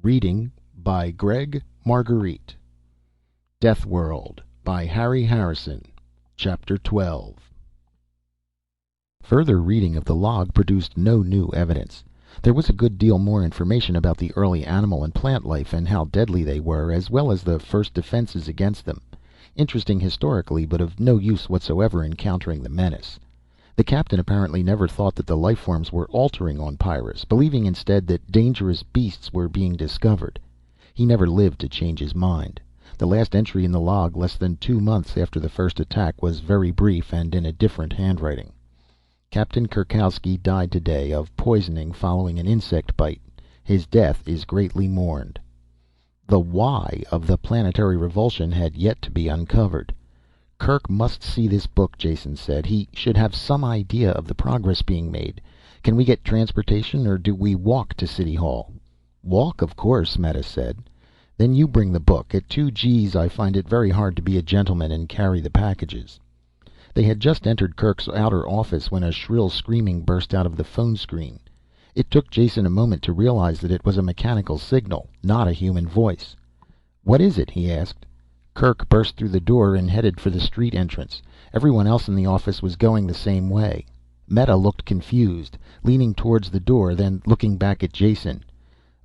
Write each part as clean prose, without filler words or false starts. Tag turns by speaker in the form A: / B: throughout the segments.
A: Reading by Gregg Margarite. Deathworld by Harry Harrison. Chapter 12. Further reading of the log produced no new evidence. There was a good deal more information about the early animal and plant life and how deadly they were, as well as the first defenses against them. Interesting historically, but of no use whatsoever in countering the menace. The captain apparently never thought that the life forms were altering on Pyrrus, believing instead that dangerous beasts were being discovered. He never lived to change his mind. The last entry in the log, less than 2 months after the first attack, was very brief and in a different handwriting. Captain Kurkowski died today of poisoning following an insect bite. His death is greatly mourned. The why of the planetary revulsion had yet to be uncovered. Kirk must see this book, Jason said. He should have some idea of the progress being made. Can we get transportation, or do we walk to City Hall? Walk, of course, Meta said. Then you bring the book. At 2 G's I find it very hard to be a gentleman and carry the packages. They had just entered Kirk's outer office when a shrill screaming burst out of the phone screen. It took Jason a moment to realize that it was a mechanical signal, not a human voice. "What is it?" he asked. Kirk burst through the door and headed for the street entrance. Everyone else in the office was going the same way. Meta looked confused, leaning towards the door, then looking back at Jason.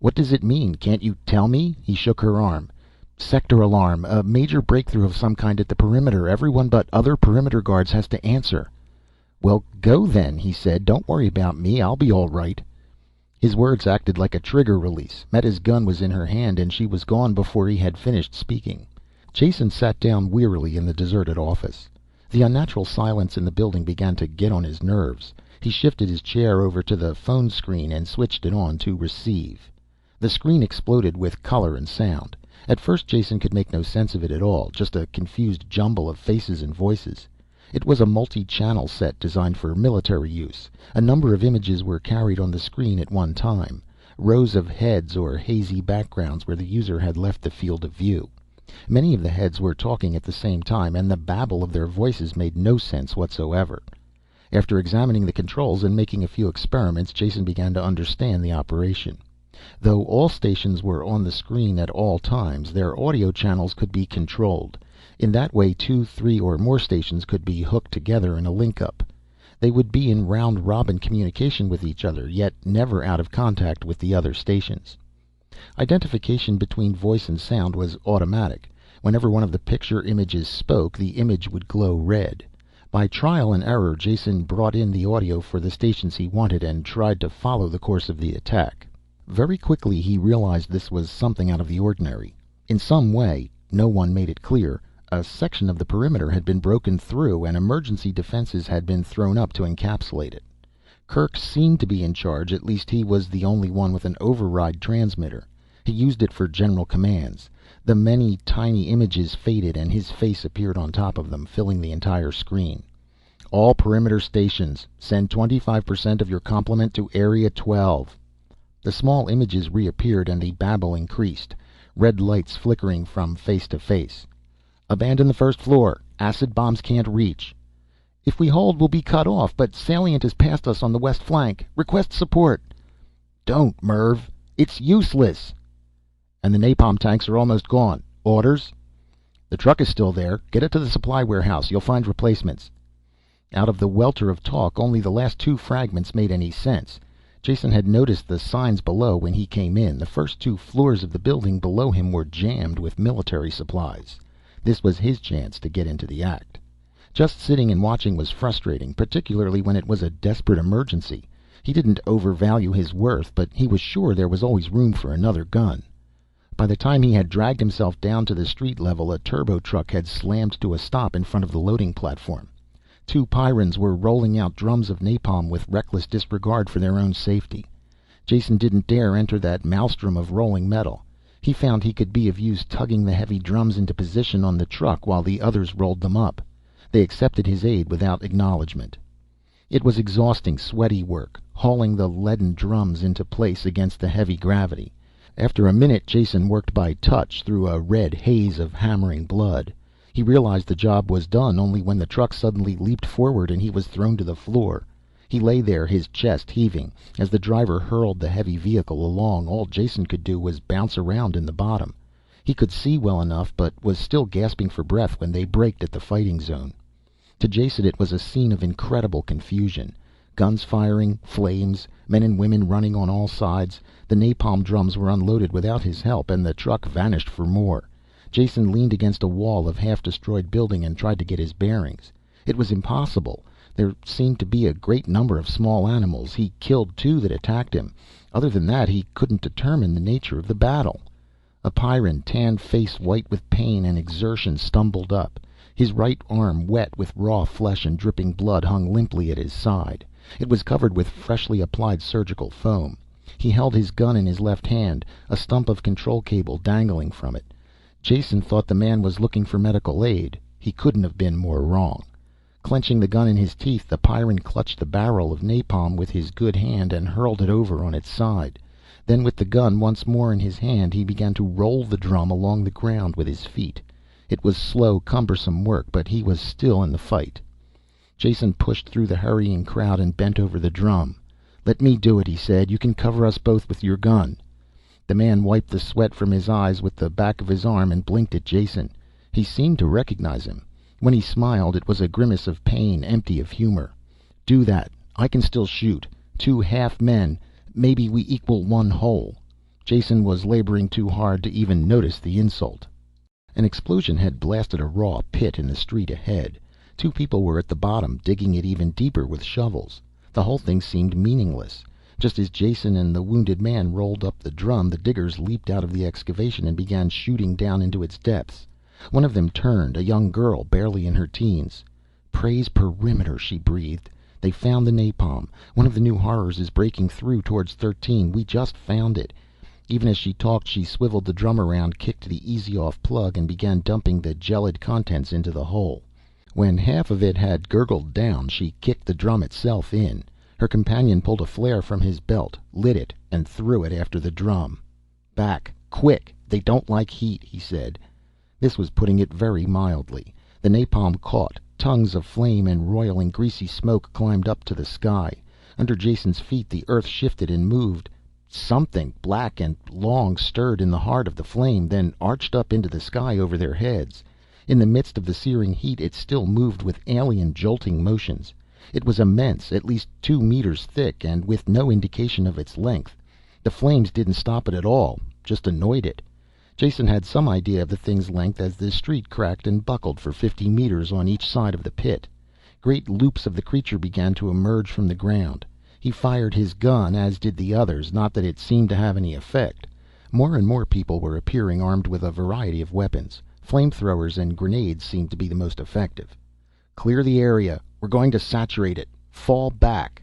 A: "What does it mean? Can't you tell me?" He shook her arm. "Sector alarm. A major breakthrough of some kind at the perimeter. Everyone but other perimeter guards has to answer." "Well, go then," he said. "Don't worry about me. I'll be all right." His words acted like a trigger release. Meta's gun was in her hand and she was gone before he had finished speaking. Jason sat down wearily in the deserted office. The unnatural silence in the building began to get on his nerves. He shifted his chair over to the phone screen and switched it on to receive. The screen exploded with color and sound. At first Jason could make no sense of it at all, just a confused jumble of faces and voices. It was a multi-channel set designed for military use. A number of images were carried on the screen at one time, rows of heads or hazy backgrounds where the user had left the field of view. Many of the heads were talking at the same time, and the babble of their voices made no sense whatsoever. After examining the controls and making a few experiments, Jason began to understand the operation. Though all stations were on the screen at all times, their audio channels could be controlled. In that way 2, 3, or more stations could be hooked together in a link-up. They would be in round-robin communication with each other, yet never out of contact with the other stations. Identification between voice and sound was automatic. Whenever one of the picture images spoke, the image would glow red. By trial and error, Jason brought in the audio for the stations he wanted and tried to follow the course of the attack. Very quickly he realized this was something out of the ordinary. In some way, no one made it clear, a section of the perimeter had been broken through and emergency defenses had been thrown up to encapsulate it. Kirk seemed to be in charge, at least he was the only one with an override transmitter. He used it for general commands. The many tiny images faded and his face appeared on top of them, filling the entire screen. "All perimeter stations, send 25% of your complement to Area 12. The small images reappeared and the babble increased, red lights flickering from face to face. "Abandon the first floor. Acid bombs can't reach." "If we hold, we'll be cut off, but salient is past us on the west flank. Request support." "Don't, Merv. It's useless." "And the napalm tanks are almost gone. Orders?" "The truck is still there. Get it to the supply warehouse. You'll find replacements." Out of the welter of talk, only the last 2 fragments made any sense. Jason had noticed the signs below when he came in. The first 2 floors of the building below him were jammed with military supplies. This was his chance to get into the act. Just sitting and watching was frustrating, particularly when it was a desperate emergency. He didn't overvalue his worth, but he was sure there was always room for another gun. By the time he had dragged himself down to the street level, a turbo truck had slammed to a stop in front of the loading platform. 2 Pyrans were rolling out drums of napalm with reckless disregard for their own safety. Jason didn't dare enter that maelstrom of rolling metal. He found he could be of use tugging the heavy drums into position on the truck while the others rolled them up. They accepted his aid without acknowledgement. It was exhausting, sweaty work, hauling the leaden drums into place against the heavy gravity. After a minute, Jason worked by touch through a red haze of hammering blood. He realized the job was done only when the truck suddenly leaped forward and he was thrown to the floor. He lay there, his chest heaving. As the driver hurled the heavy vehicle along, all Jason could do was bounce around in the bottom. He could see well enough, but was still gasping for breath when they braked at the fighting zone. To Jason it was a scene of incredible confusion. Guns firing, flames, men and women running on all sides. The napalm drums were unloaded without his help, and the truck vanished for more. Jason leaned against a wall of half-destroyed building and tried to get his bearings. It was impossible. There seemed to be a great number of small animals. He killed 2 that attacked him. Other than that, he couldn't determine the nature of the battle. A Pyrran, tanned face white with pain and exertion, stumbled up. His right arm, wet with raw flesh and dripping blood, hung limply at his side. It was covered with freshly applied surgical foam. He held his gun in his left hand, a stump of control cable dangling from it. Jason thought the man was looking for medical aid. He couldn't have been more wrong. Clenching the gun in his teeth, the Pyrran clutched the barrel of napalm with his good hand and hurled it over on its side. Then, with the gun once more in his hand, he began to roll the drum along the ground with his feet. It was slow, cumbersome work, but he was still in the fight. Jason pushed through the hurrying crowd and bent over the drum. "Let me do it," he said. "You can cover us both with your gun." The man wiped the sweat from his eyes with the back of his arm and blinked at Jason. He seemed to recognize him. When he smiled, it was a grimace of pain, empty of humor. "Do that. I can still shoot. 2 half men. Maybe we equal 1 whole." Jason was laboring too hard to even notice the insult. An explosion had blasted a raw pit in the street ahead. 2 people were at the bottom, digging it even deeper with shovels. The whole thing seemed meaningless. Just as Jason and the wounded man rolled up the drum, the diggers leaped out of the excavation and began shooting down into its depths. One of them turned, a young girl, barely in her teens. "Praise perimeter," she breathed. "They found the napalm. One of the new horrors is breaking through towards 13. We just found it." Even as she talked, she swiveled the drum around, kicked the easy-off plug, and began dumping the gelid contents into the hole. When half of it had gurgled down, she kicked the drum itself in. Her companion pulled a flare from his belt, lit it, and threw it after the drum. "Back, quick! They don't like heat," he said. This was putting it very mildly. The napalm caught. Tongues of flame and roiling, greasy smoke climbed up to the sky. Under Jason's feet, the earth shifted and moved. Something black and long stirred in the heart of the flame, then arched up into the sky over their heads. In the midst of the searing heat, it still moved with alien, jolting motions. It was immense, at least 2 meters thick, and with no indication of its length. The flames didn't stop it at all, just annoyed it. Jason had some idea of the thing's length as the street cracked and buckled for 50 meters on each side of the pit. Great loops of the creature began to emerge from the ground. He fired his gun, as did the others, not that it seemed to have any effect. More and more people were appearing, armed with a variety of weapons. Flamethrowers and grenades seemed to be the most effective. "Clear the area. We're going to saturate it. Fall back."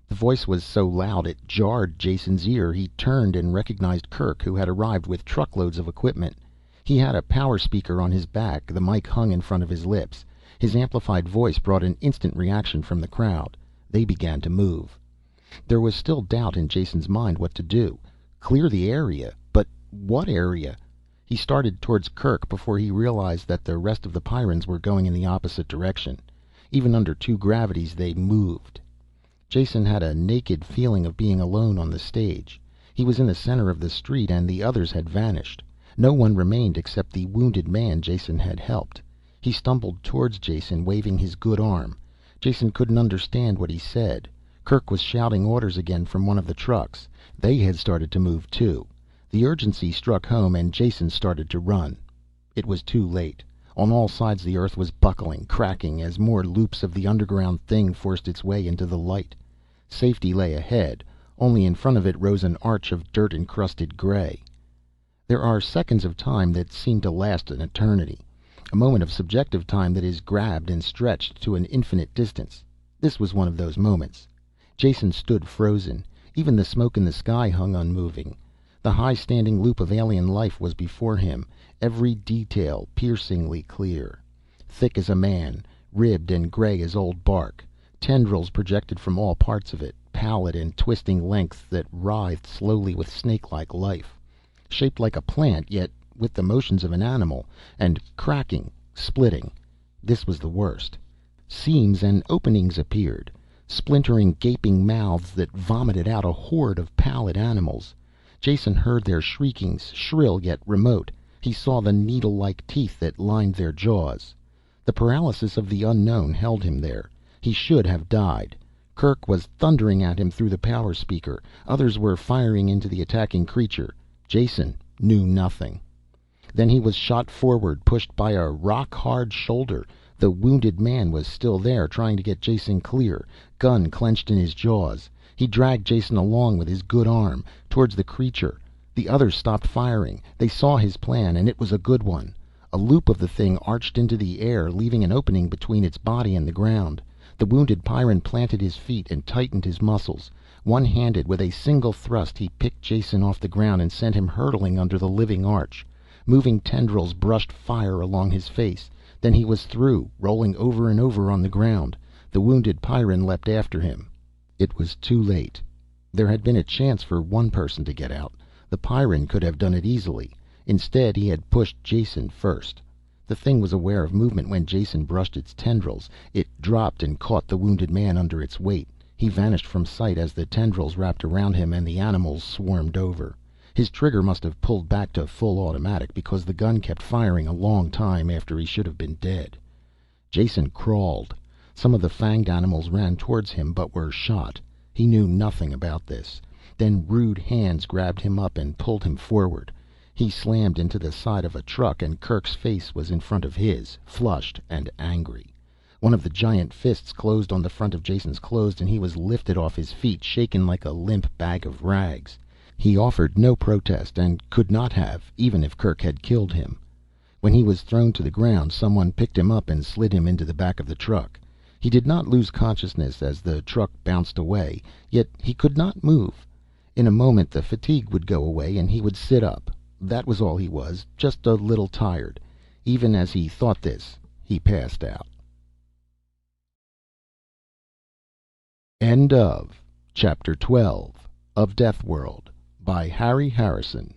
A: The voice was so loud it jarred Jason's ear. He turned and recognized Kirk, who had arrived with truckloads of equipment. He had a power speaker on his back. The mic hung in front of his lips. His amplified voice brought an instant reaction from the crowd. They began to move. There was still doubt in Jason's mind what to do. Clear the area? But what area? He started towards Kirk before he realized that the rest of the Pyrrans were going in the opposite direction. Even under 2 gravities they moved. Jason had a naked feeling of being alone on the stage. He was in the center of the street and the others had vanished. No one remained except the wounded man Jason had helped. He stumbled towards Jason, waving his good arm. Jason couldn't understand what he said. Kirk was shouting orders again from one of the trucks. They had started to move too. The urgency struck home and Jason started to run. It was too late. On all sides the earth was buckling, cracking, as more loops of the underground thing forced its way into the light. Safety lay ahead. Only in front of it rose an arch of dirt-encrusted gray. There are seconds of time that seem to last an eternity. A moment of subjective time that is grabbed and stretched to an infinite distance. This was one of those moments. Jason stood frozen. Even the smoke in the sky hung unmoving. The high-standing loop of alien life was before him, every detail piercingly clear. Thick as a man, ribbed and gray as old bark. Tendrils projected from all parts of it, pallid and twisting lengths that writhed slowly with snake-like life. Shaped like a plant, yet with the motions of an animal, and cracking, splitting. This was the worst. Seams and openings appeared. splintering, gaping mouths that vomited out a horde of pallid animals. Jason heard their shriekings, shrill yet remote. He saw the needle-like teeth that lined their jaws. The paralysis of the unknown held him there. He should have died. Kerk was thundering at him through the power speaker. Others were firing into the attacking creature. Jason knew nothing. Then he was shot forward, pushed by a rock-hard shoulder. The wounded man was still there, trying to get Jason clear, gun clenched in his jaws. He dragged Jason along with his good arm, towards the creature. The others stopped firing. They saw his plan, and it was a good one. A loop of the thing arched into the air, leaving an opening between its body and the ground. The wounded Pyrran planted his feet and tightened his muscles. One-handed, with a single thrust, he picked Jason off the ground and sent him hurtling under the living arch. Moving tendrils brushed fire along his face. Then he was through, rolling over and over on the ground. The wounded Pyrran leapt after him. It was too late. There had been a chance for one person to get out. The Pyrran could have done it easily. Instead, he had pushed Jason first. The thing was aware of movement when Jason brushed its tendrils. It dropped and caught the wounded man under its weight. He vanished from sight as the tendrils wrapped around him and the animals swarmed over. His trigger must have pulled back to full automatic, because the gun kept firing a long time after he should have been dead. Jason crawled. Some of the fanged animals ran towards him but were shot. He knew nothing about this. Then rude hands grabbed him up and pulled him forward. He slammed into the side of a truck, and Kerk's face was in front of his, flushed and angry. One of the giant fists closed on the front of Jason's clothes, and he was lifted off his feet, shaken like a limp bag of rags. He offered no protest, and could not have, even if Kerk had killed him. When he was thrown to the ground, someone picked him up and slid him into the back of the truck. He did not lose consciousness as the truck bounced away, yet he could not move. In a moment the fatigue would go away and he would sit up. That was all he was, just a little tired. Even as he thought this, he passed out. End of Chapter 12 of Deathworld by Harry Harrison.